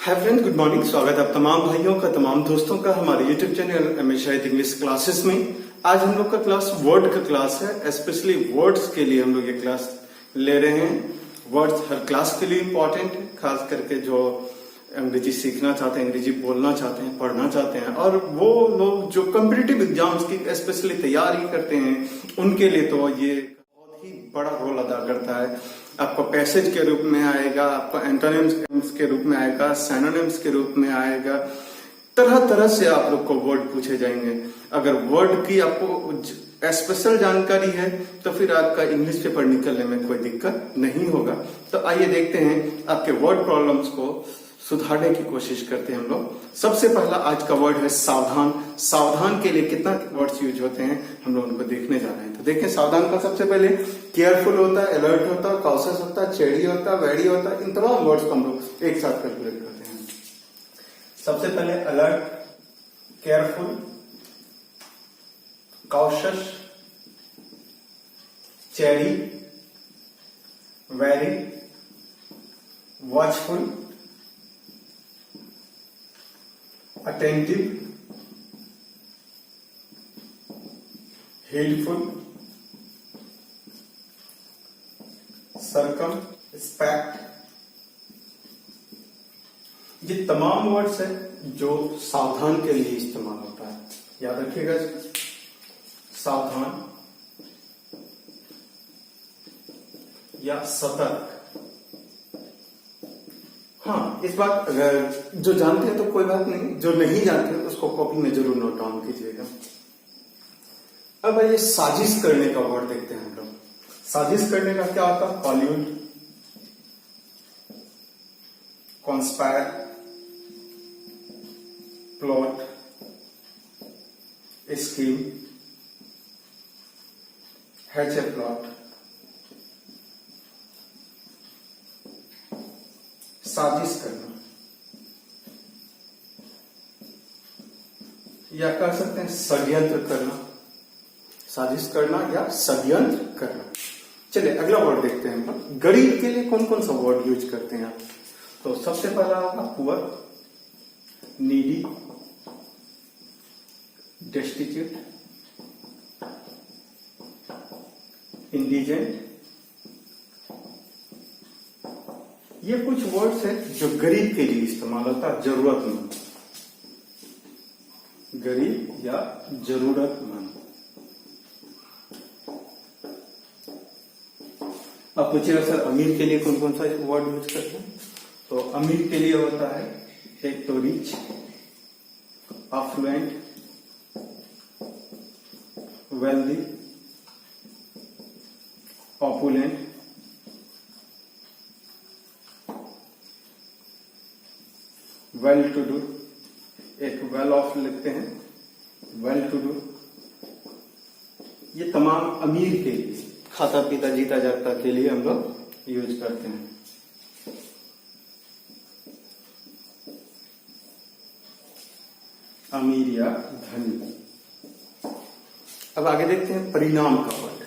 Hi friends, good morning. स्वागत है आप तमाम भाइयों का, तमाम दोस्तों का हमारे यूट्यूब चैनल हमेशा इंग्लिश क्लासेस में। आज हम लोग का क्लास वर्ड का क्लास है। स्पेशली वर्ड्स के लिए हम लोग ये क्लास ले रहे हैं। वर्ड्स हर क्लास के लिए इंपॉर्टेंट है, खास करके जो अंग्रेजी सीखना चाहते हैं, अंग्रेजी बोलना चाहते हैं, पढ़ना चाहते हैं, और वो लोग जो कॉम्पिटिटिव एग्जाम्स की स्पेशली तैयारी करते हैं, उनके लिए तो ये बहुत ही बड़ा रोल अदा करता है। आपको पैसेज के रूप में आएगा, आपको एंटोनिम्स के रूप में आएगा, सिनोनिम्स के रूप में आएगा। तरह तरह से आप लोग को वर्ड पूछे जाएंगे। अगर वर्ड की आपको स्पेशल जानकारी है तो फिर आपका इंग्लिश पेपर निकलने में कोई दिक्कत नहीं होगा। तो आइए देखते हैं, आपके वर्ड प्रॉब्लम्स को सुधारने की कोशिश करते हैं हम लोग। सबसे पहला आज का वर्ड है सावधान। सावधान के लिए कितना वर्ड्स यूज होते हैं हम लोग उनको देखने जा रहे हैं। तो देखें, सावधान का सबसे पहले केयरफुल होता है, अलर्ट होता है, कॉशियस होता है, चेडी होता है, वेरी होता है। इन तमाम वर्ड्स को हम लोग एक साथ कैलकुलेट करते हैं। सबसे पहले alert, careful, cautious, chary, wary, watchful, attentive, heedful, circumspect। ये तमाम वर्ड्स है जो सावधान के लिए इस्तेमाल होता है। याद रखिएगा, सावधान या सतर्क। हाँ, इस बात अगर जो जानते हैं तो कोई बात नहीं, जो नहीं जानते उसको कॉपी में जरूर नोट डाउन कीजिएगा। अब ये साजिश करने का वर्ड देखते हैं हम लोग। साजिश करने का क्या होता है? Collude, conspire, plot, scheme, hatch a plot. साजिश करना, या कह सकते हैं षड्यंत्र करना। साजिश करना या षड्यंत्र करना। चलिए अगला वर्ड देखते हैं हम लोग। गरीब के लिए कौन कौन सा वर्ड यूज करते हैं आप? तो सबसे पहला होगा पुअर, नीडी, डेस्टिट्यूट, इंडिजेंट। ये कुछ वर्ड्स है जो गरीब के लिए इस्तेमाल होता है। जरूरतमंद, गरीब या जरूरतमंद। अब पूछिएगा सर अमीर के लिए कौन कौन सा वर्ड यूज करते हैं? तो अमीर के लिए होता है एक तो rich, affluent, wealthy, opulent, well to do. एक वेल ऑफ लिखते हैं, वेल टू डू। ये तमाम अमीर के लिए, खाता पीता जीता जागता के लिए हम लोग यूज करते हैं। अमीर या धनी। अब आगे देखते हैं परिणाम का वर्ड।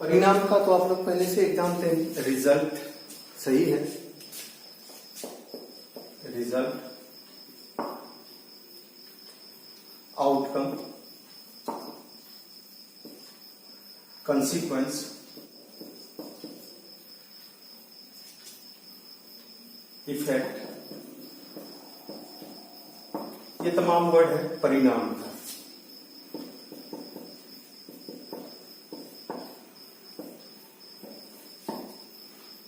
परिणाम का तो आप लोग पहले से एक जानते हैं, रिजल्ट। सही है, रिजल्ट, आउटकम, कंसीक्वेंस, इफेक्ट। ये तमाम वर्ड है परिणाम का।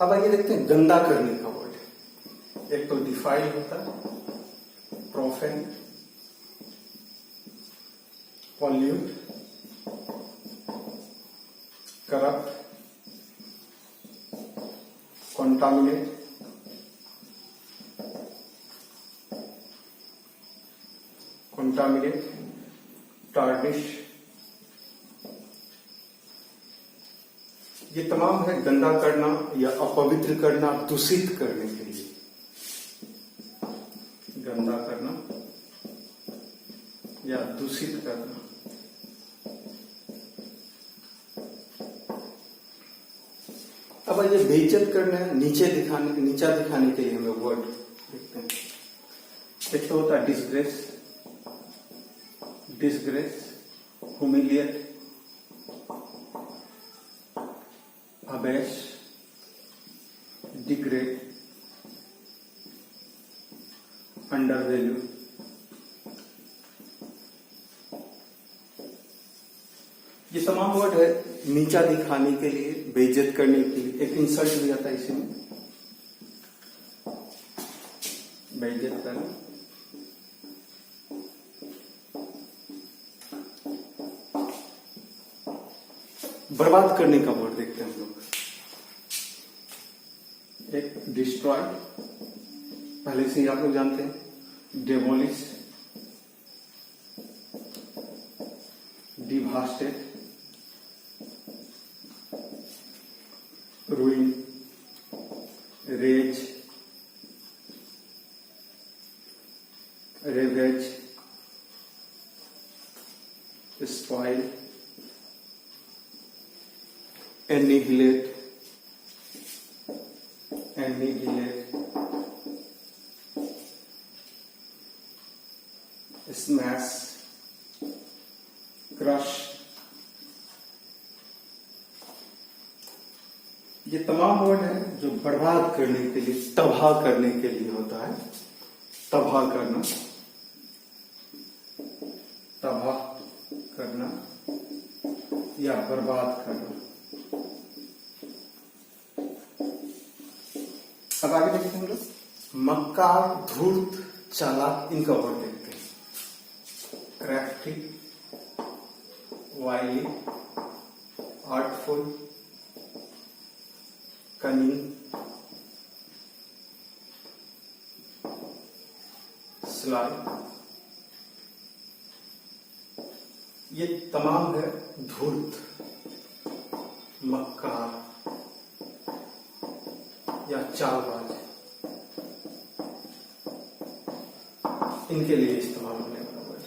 अब आइए देखते हैं गंदा करने का वर्ड। एक तो डिफाइल होता है, profane, pollute, corrupt, contaminate, tarnish. ये तमाम है गंदा करना या अपवित्र करना, दूषित करने के लिए। गंदा करना या दूषित करना। अब ये बेइज्जत करना है, नीचा दिखाने के लिए हम लोग वर्ड देखते हैं। एक तो होता है disgrace, disgrace, humiliate, abase, degrade, undervalue. ये तमाम वर्ड है नीचा दिखाने के लिए, बेइज्जत करने के लिए। एक इंसल्ट भी आता है इसी में, बेइज्जत करना। बर्बाद करने का वर्ड देखते हैं हम लोग। एक डिस्ट्रॉय, पहले से ही आप लोग जानते हैं। Demolish, devastated, ruin, rage, ravage, spoil, annihilate, smash, crush। ये तमाम वर्ड है जो बर्बाद करने के लिए, तबाह करने के लिए होता है। तबाह करना, तबाह करना या बर्बाद करना। अब आगे देखते हैं हम लोग। मक्कार, धूर्त, चालाक, इनका वर्ड देखते हैं। Crafty, wily, artful, cunning, sly. ये तमाम है धूर्त, मक्कार या चालबाज, इनके लिए इस्तेमाल होने वाला वर्ड।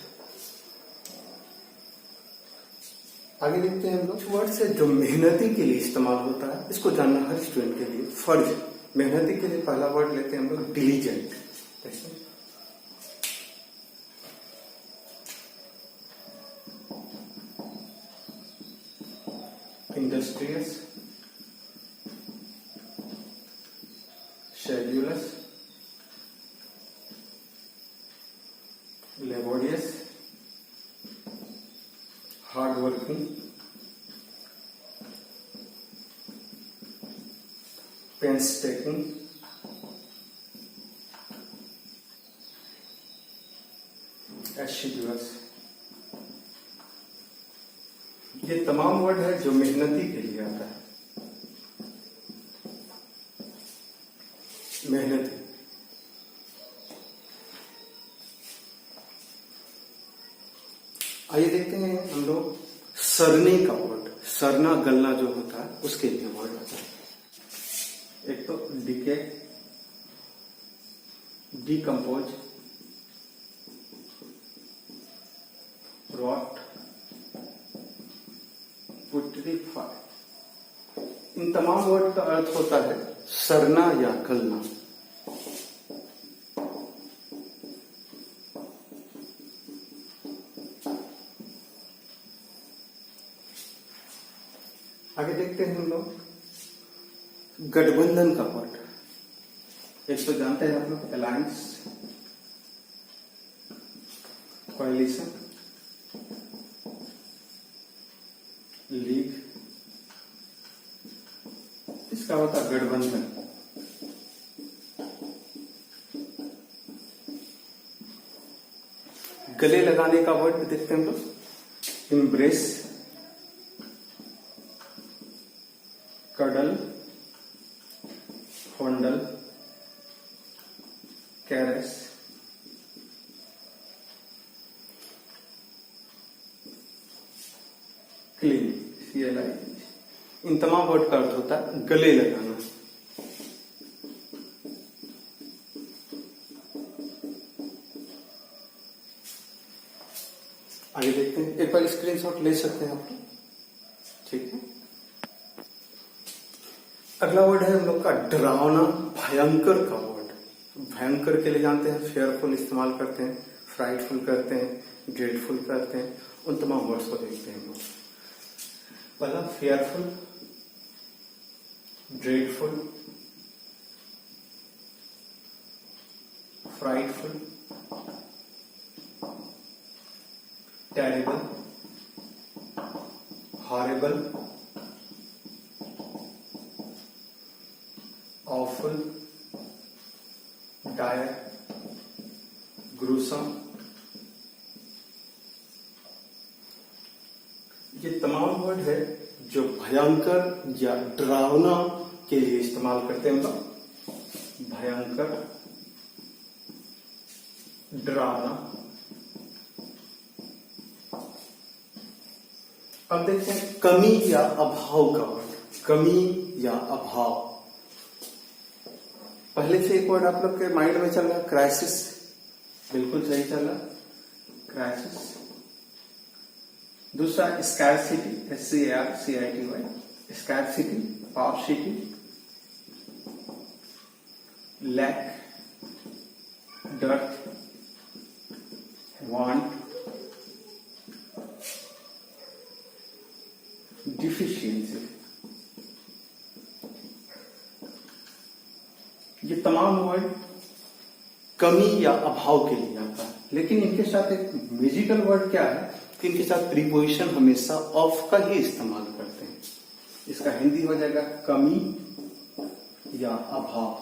आगे देखते हैं हम लोग। वर्ड से जो मेहनती के लिए इस्तेमाल होता है, इसको जानना हर स्टूडेंट के लिए फर्ज है। मेहनती के लिए पहला वर्ड लेते हैं हम लोग डिलीजेंट। देखिए इंडस्ट्रियस, शेड्यूलस, लेबोरियस, हार्ड वर्किंग, पेंसटेकिंग, एशिडुअस। ये तमाम वर्ड है जो मेहनती के लिए आता है। मेहनती। आइए देखते हैं हम लोग सरने का वर्ड। सरना गलना जो होता है उसके लिए वर्ड आता है। एक तो डीके, डिकम्पोज, रॉट, पुट्रीफाई। इन तमाम वर्ड का अर्थ होता है सरना या गलना। आगे देखते हैं हम लोग गठबंधन का वर्ड। एक तो जानते हैं आप लोग अलायंस, कोएलिशन, लीग, इसका होता है गठबंधन। गले लगाने का वर्ड भी देखते हैं हम लोग। Embrace, cuddle, fondle, caress, cling, CLI। इन तमाम वर्ड का अर्थ होता है गले लगाना। आगे देखते हैं, एक बार स्क्रीनशॉट ले सकते हैं आप लोग, ठीक है। अगला वर्ड है हम लोग का डरावना, भयंकर का वर्ड। भयंकर के लिए जानते हैं, फेयरफुल इस्तेमाल करते हैं, फ्राइटफुल करते हैं, ड्रेडफुल करते हैं, उन तमाम वर्ड्स को देखते हैं हम लोग। पहला fearful, dreadful, frightful, terrible, horrible, awful, dire, gruesome। ये तमाम वर्ड है जो भयंकर या डरावना के लिए इस्तेमाल करते हैं हम लोग। भयंकर, डरावना। अब देखते हैं कमी या अभाव का वर्ड। कमी या अभाव, पहले से एक वर्ड आप लोग के माइंड में चल रहा है, क्राइसिस। बिल्कुल सही चल रहा, क्राइसिस। दूसरा scarcity, SCARCITY, scarcity, paucity, lack, dearth, want, deficiency. ये तमाम वर्ड कमी या अभाव के लिए आता है, लेकिन इनके साथ एक म्यूजिकल वर्ड क्या है कि इनके साथ प्रीपोजिशन हमेशा ऑफ का ही इस्तेमाल करते हैं। इसका हिंदी हो जाएगा कमी या अभाव।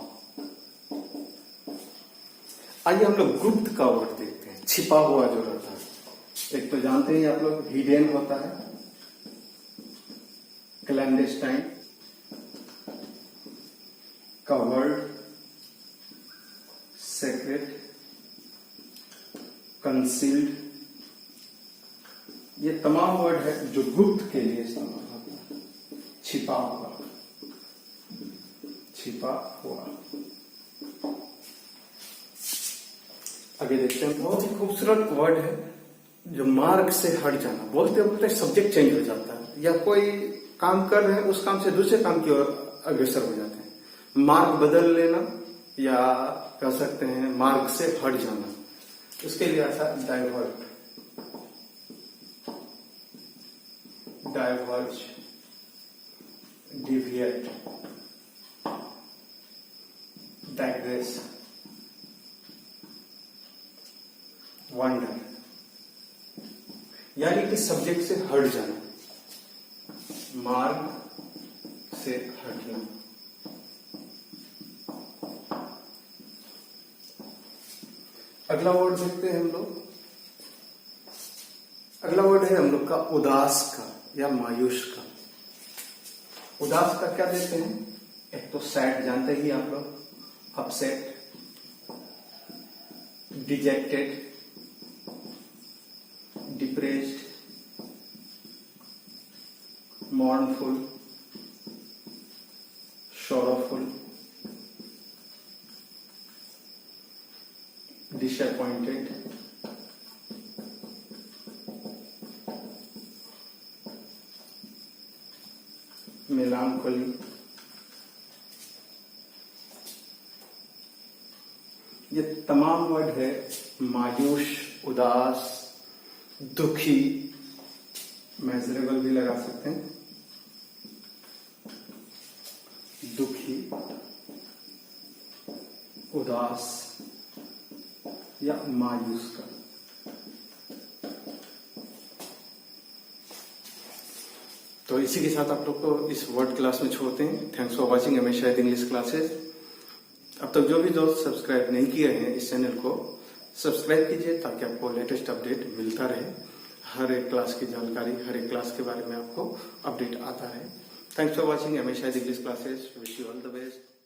आइए हम लोग गुप्त का वर्ड देखते हैं, छिपा हुआ जो रहता है। एक तो जानते हैं आप लोग हिडन होता है, क्लैंडेस्टाइन, कवर्ड, सेक्रेट, कंसील्ड। ये तमाम वर्ड है जो गुप्त के लिए इस्तेमाल होता है। छिपा हुआ, छिपा हुआ। आगे देखते हैं, बहुत ही खूबसूरत वर्ड है जो मार्ग से हट जाना। बोलते बोलते सब्जेक्ट चेंज हो जाता है, या कोई काम कर रहे हैं उस काम से दूसरे काम की ओर अग्रसर हो जाते हैं। मार्ग बदल लेना, या कह सकते हैं मार्ग से हट जाना। इसके लिए आता है divert, diverge, deviate, digress, wonder. यानी कि सब्जेक्ट से हट जाना, मार्ग से हटना। अगला वर्ड देखते हैं हम लोग। अगला वर्ड है हम लोग का उदास का या मायूस का। उदास का क्या देते हैं? एक तो सैड, जानते ही आप लोग, upset, dejected, depressed, mournful, sorrowful, disappointed, melancholy। ये तमाम वर्ड है मायूस, उदास, दुखी, मेजरेबल भी लगा सकते हैं, दुखी, उदास या मायूस का। तो इसी के साथ आप लोग को इस वर्ड क्लास में छोड़ते हैं। Thanks for watching MS Shahid English classes. अब तक जो भी दोस्त सब्सक्राइब नहीं किए हैं इस चैनल को सब्सक्राइब कीजिए, ताकि आपको लेटेस्ट अपडेट मिलता रहे। हर एक क्लास की जानकारी, हर एक क्लास के बारे में आपको अपडेट आता है। Thanks for watching MS Shahid English classes. Wish you all the best.